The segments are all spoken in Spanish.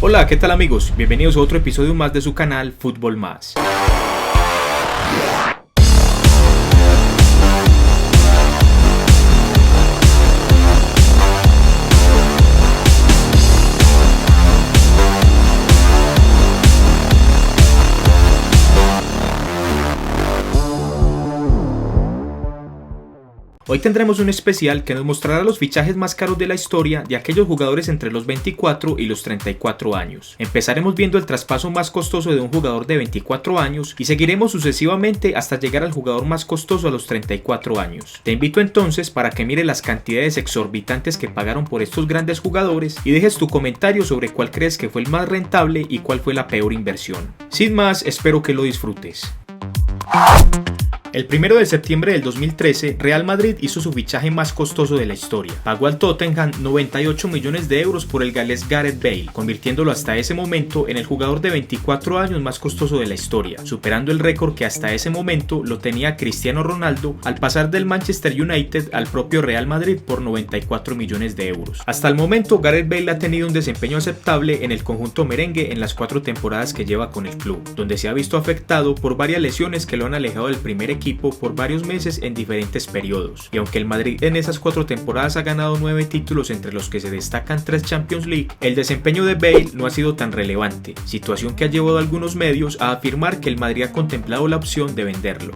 Hola, ¿qué tal amigos? Bienvenidos a otro episodio más de su canal Fútbol Más. Hoy tendremos un especial que nos mostrará los fichajes más caros de la historia de aquellos jugadores entre los 24 y los 34 años. Empezaremos viendo el traspaso más costoso de un jugador de 24 años y seguiremos sucesivamente hasta llegar al jugador más costoso a los 34 años. Te invito entonces para que mires las cantidades exorbitantes que pagaron por estos grandes jugadores y dejes tu comentario sobre cuál crees que fue el más rentable y cuál fue la peor inversión. Sin más, espero que lo disfrutes. El 1 de septiembre del 2013, Real Madrid hizo su fichaje más costoso de la historia. Pagó al Tottenham 98 millones de euros por el galés Gareth Bale, convirtiéndolo hasta ese momento en el jugador de 24 años más costoso de la historia, superando el récord que hasta ese momento lo tenía Cristiano Ronaldo al pasar del Manchester United al propio Real Madrid por 94 millones de euros. Hasta el momento, Gareth Bale ha tenido un desempeño aceptable en el conjunto merengue en las 4 temporadas que lleva con el club, donde se ha visto afectado por varias lesiones que lo han alejado del primer equipo por varios meses en diferentes periodos, y aunque el Madrid en esas 4 temporadas ha ganado 9 títulos entre los que se destacan 3 Champions League, el desempeño de Bale no ha sido tan relevante, situación que ha llevado a algunos medios a afirmar que el Madrid ha contemplado la opción de venderlo.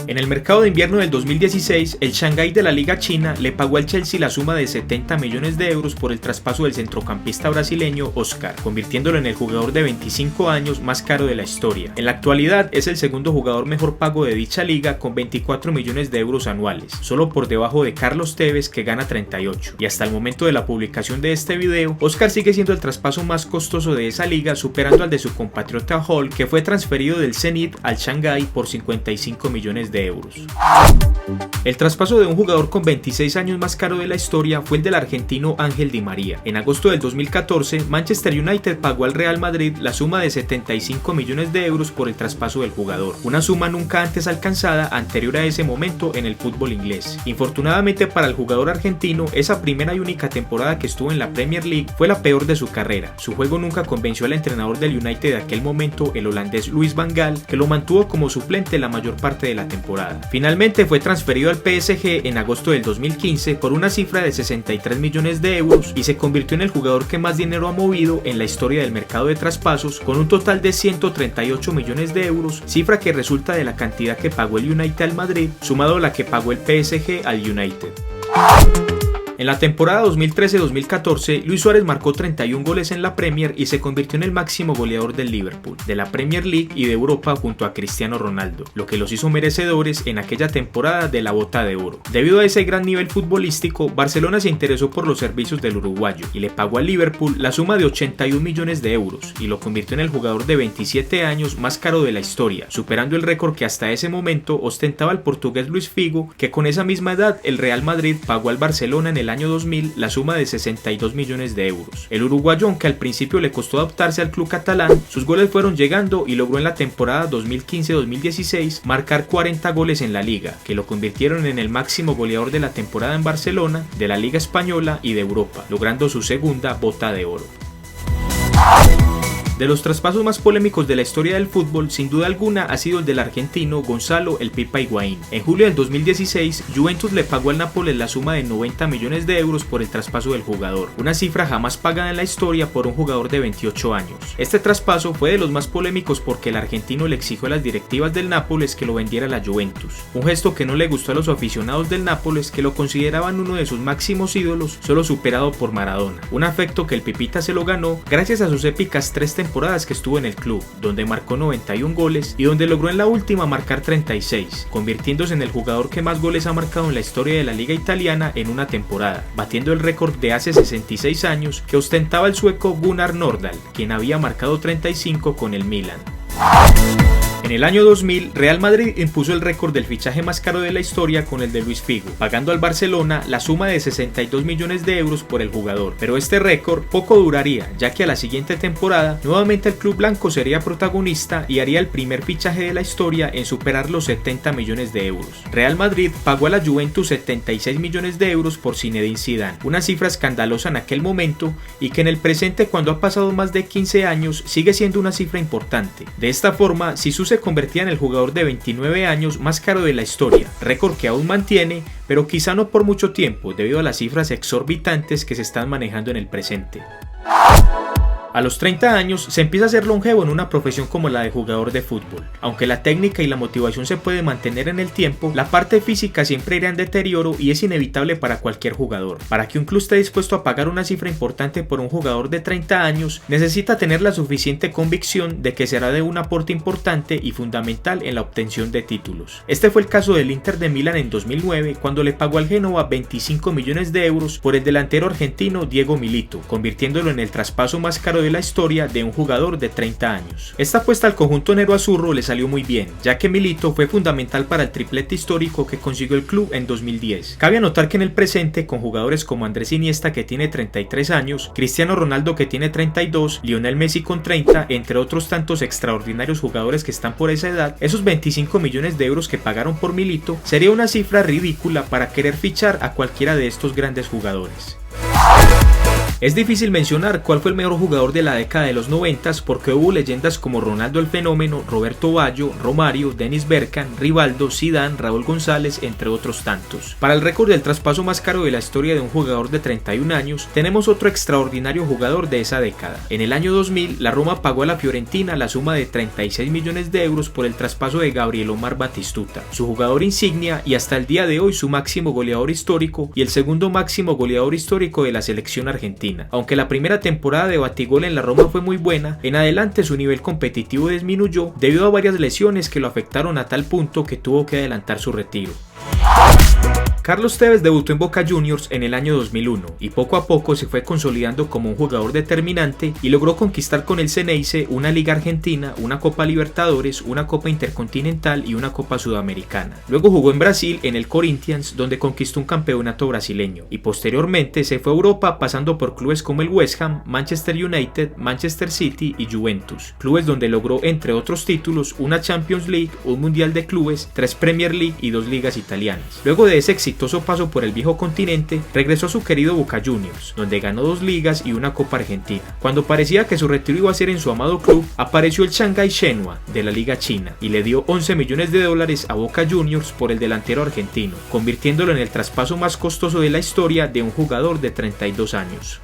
En el mercado de invierno del 2016, el Shanghái de la Liga China le pagó al Chelsea la suma de 70 millones de euros por el traspaso del centrocampista brasileño Oscar, convirtiéndolo en el jugador de 25 años más caro de la historia. En la actualidad es el segundo jugador mejor pago de dicha liga con 24 millones de euros anuales, solo por debajo de Carlos Tevez que gana 38. Y hasta el momento de la publicación de este video, Oscar sigue siendo el traspaso más costoso de esa liga, superando al de su compatriota Hall, que fue transferido del Zenit al Shanghái por 55 millones de euros. El traspaso de un jugador con 26 años más caro de la historia fue el del argentino Ángel Di María. En agosto del 2014, Manchester United pagó al Real Madrid la suma de 75 millones de euros por el traspaso del jugador, una suma nunca antes alcanzada anterior a ese momento en el fútbol inglés. Infortunadamente para el jugador argentino, esa primera y única temporada que estuvo en la Premier League fue la peor de su carrera. Su juego nunca convenció al entrenador del United de aquel momento, el holandés Louis van Gaal, que lo mantuvo como suplente la mayor parte de la temporada. Finalmente fue transferido al PSG en agosto del 2015 por una cifra de 63 millones de euros y se convirtió en el jugador que más dinero ha movido en la historia del mercado de traspasos, con un total de 138 millones de euros, cifra que resulta de la cantidad que pagó el United al Madrid, sumado a la que pagó el PSG al United. En la temporada 2013-2014, Luis Suárez marcó 31 goles en la Premier y se convirtió en el máximo goleador del Liverpool, de la Premier League y de Europa junto a Cristiano Ronaldo, lo que los hizo merecedores en aquella temporada de la Bota de Oro. Debido a ese gran nivel futbolístico, Barcelona se interesó por los servicios del uruguayo y le pagó al Liverpool la suma de 81 millones de euros y lo convirtió en el jugador de 27 años más caro de la historia, superando el récord que hasta ese momento ostentaba el portugués Luis Figo, que con esa misma edad el Real Madrid pagó al Barcelona en el año 2000 la suma de 62 millones de euros. El uruguayo, aunque al principio le costó adaptarse al club catalán, sus goles fueron llegando y logró en la temporada 2015-2016 marcar 40 goles en la liga, que lo convirtieron en el máximo goleador de la temporada en Barcelona, de la Liga Española y de Europa, logrando su segunda Bota de Oro. De los traspasos más polémicos de la historia del fútbol, sin duda alguna ha sido el del argentino Gonzalo "El Pipa" Higuaín. En julio del 2016, Juventus le pagó al Nápoles la suma de 90 millones de euros por el traspaso del jugador, una cifra jamás pagada en la historia por un jugador de 28 años. Este traspaso fue de los más polémicos porque el argentino le exigió a las directivas del Nápoles que lo vendiera a la Juventus, un gesto que no le gustó a los aficionados del Nápoles, que lo consideraban uno de sus máximos ídolos, solo superado por Maradona, un afecto que el Pipita se lo ganó gracias a sus épicas 3 temporadas que estuvo en el club, donde marcó 91 goles y donde logró en la última marcar 36, convirtiéndose en el jugador que más goles ha marcado en la historia de la liga italiana en una temporada, batiendo el récord de hace 66 años que ostentaba el sueco Gunnar Nordahl, quien había marcado 35 con el Milan. En el año 2000, Real Madrid impuso el récord del fichaje más caro de la historia con el de Luis Figo, pagando al Barcelona la suma de 62 millones de euros por el jugador. Pero este récord poco duraría, ya que a la siguiente temporada, nuevamente el club blanco sería protagonista y haría el primer fichaje de la historia en superar los 70 millones de euros. Real Madrid pagó a la Juventus 76 millones de euros por Zinedine Zidane, una cifra escandalosa en aquel momento y que en el presente, cuando ha pasado más de 15 años, sigue siendo una cifra importante. De esta forma, Zizou se convertía en el jugador de 29 años más caro de la historia, récord que aún mantiene, pero quizá no por mucho tiempo debido a las cifras exorbitantes que se están manejando en el presente. A los 30 años se empieza a ser longevo en una profesión como la de jugador de fútbol. Aunque la técnica y la motivación se puede mantener en el tiempo, la parte física siempre irá en deterioro y es inevitable para cualquier jugador. Para que un club esté dispuesto a pagar una cifra importante por un jugador de 30 años, necesita tener la suficiente convicción de que será de un aporte importante y fundamental en la obtención de títulos. Este fue el caso del Inter de Milán en 2009, cuando le pagó al Génova 25 millones de euros por el delantero argentino Diego Milito, convirtiéndolo en el traspaso más caro de la historia de un jugador de 30 años. Esta apuesta al conjunto nero-azurro le salió muy bien, ya que Milito fue fundamental para el triplete histórico que consiguió el club en 2010. Cabe anotar que en el presente, con jugadores como Andrés Iniesta, que tiene 33 años, Cristiano Ronaldo, que tiene 32, Lionel Messi con 30, entre otros tantos extraordinarios jugadores que están por esa edad, esos 25 millones de euros que pagaron por Milito sería una cifra ridícula para querer fichar a cualquiera de estos grandes jugadores. Es difícil mencionar cuál fue el mejor jugador de la década de los 90 porque hubo leyendas como Ronaldo el Fenómeno, Roberto Baggio, Romario, Dennis Bergkamp, Rivaldo, Zidane, Raúl González, entre otros tantos. Para el récord del traspaso más caro de la historia de un jugador de 31 años, tenemos otro extraordinario jugador de esa década. En el año 2000, la Roma pagó a la Fiorentina la suma de 36 millones de euros por el traspaso de Gabriel Omar Batistuta, su jugador insignia y hasta el día de hoy su máximo goleador histórico y el segundo máximo goleador histórico de la selección argentina. Aunque la primera temporada de Batigol en la Roma fue muy buena, en adelante su nivel competitivo disminuyó debido a varias lesiones que lo afectaron a tal punto que tuvo que adelantar su retiro. Carlos Tevez debutó en Boca Juniors en el año 2001 y poco a poco se fue consolidando como un jugador determinante y logró conquistar con el Xeneize una Liga Argentina, una Copa Libertadores, una Copa Intercontinental y una Copa Sudamericana. Luego jugó en Brasil en el Corinthians, donde conquistó un campeonato brasileño y posteriormente se fue a Europa pasando por clubes como el West Ham, Manchester United, Manchester City y Juventus, clubes donde logró entre otros títulos una Champions League, un Mundial de Clubes, 3 Premier League y 2 ligas italianas. Luego de ese exitoso paso por el viejo continente, regresó a su querido Boca Juniors, donde ganó 2 ligas y una Copa Argentina. Cuando parecía que su retiro iba a ser en su amado club, apareció el Shanghai Shenhua de la Liga China y le dio 11 millones de dólares a Boca Juniors por el delantero argentino, convirtiéndolo en el traspaso más costoso de la historia de un jugador de 32 años.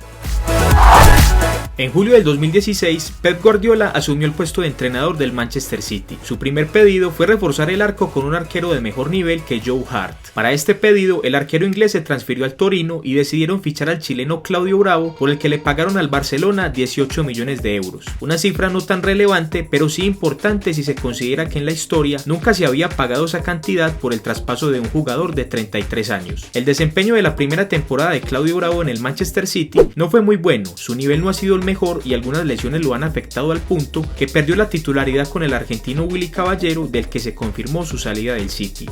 En julio del 2016, Pep Guardiola asumió el puesto de entrenador del Manchester City. Su primer pedido fue reforzar el arco con un arquero de mejor nivel que Joe Hart. Para este pedido, el arquero inglés se transfirió al Torino y decidieron fichar al chileno Claudio Bravo, por el que le pagaron al Barcelona 18 millones de euros. Una cifra no tan relevante, pero sí importante si se considera que en la historia nunca se había pagado esa cantidad por el traspaso de un jugador de 33 años. El desempeño de la primera temporada de Claudio Bravo en el Manchester City no fue muy bueno, su nivel no ha sido el mejor y algunas lesiones lo han afectado al punto que perdió la titularidad con el argentino Willy Caballero, del que se confirmó su salida del City.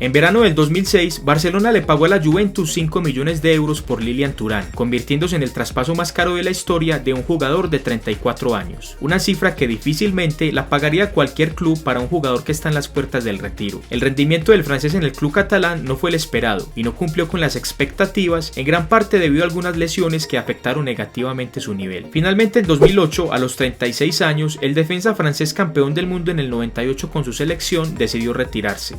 En verano del 2006, Barcelona le pagó a la Juventus 5 millones de euros por Lilian Thuram, convirtiéndose en el traspaso más caro de la historia de un jugador de 34 años, una cifra que difícilmente la pagaría cualquier club para un jugador que está en las puertas del retiro. El rendimiento del francés en el club catalán no fue el esperado y no cumplió con las expectativas, en gran parte debido a algunas lesiones que afectaron negativamente su nivel. Finalmente, en 2008, a los 36 años, el defensa francés campeón del mundo en el 98 con su selección decidió retirarse.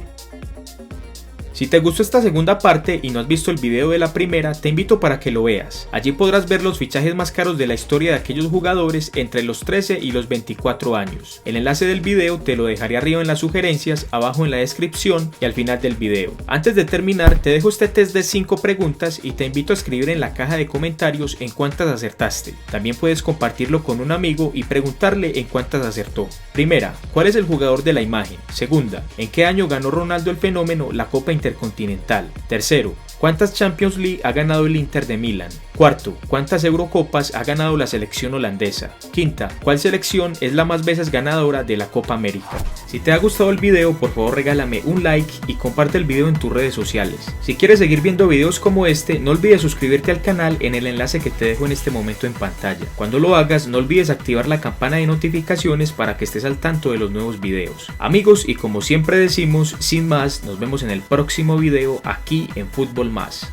Si te gustó esta segunda parte y no has visto el video de la primera, te invito para que lo veas. Allí podrás ver los fichajes más caros de la historia de aquellos jugadores entre los 13 y los 24 años. El enlace del video te lo dejaré arriba en las sugerencias, abajo en la descripción y al final del video. Antes de terminar, te dejo este test de 5 preguntas y te invito a escribir en la caja de comentarios en cuántas acertaste. También puedes compartirlo con un amigo y preguntarle en cuántas acertó. Primera, ¿cuál es el jugador de la imagen? Segunda, ¿en qué año ganó Ronaldo el Fenómeno la Copa Intercontinental? Tercero, ¿Cuántas Champions League ha ganado el Inter de Milán? Cuarto, ¿cuántas Eurocopas ha ganado la selección holandesa? Quinta, ¿cuál selección es la más veces ganadora de la Copa América? Si te ha gustado el video, por favor regálame un like y comparte el video en tus redes sociales. Si quieres seguir viendo videos como este, no olvides suscribirte al canal en el enlace que te dejo en este momento en pantalla. Cuando lo hagas, no olvides activar la campana de notificaciones para que estés al tanto de los nuevos videos. Amigos, y como siempre decimos, sin más, nos vemos en el próximo video aquí en Fútbol Más.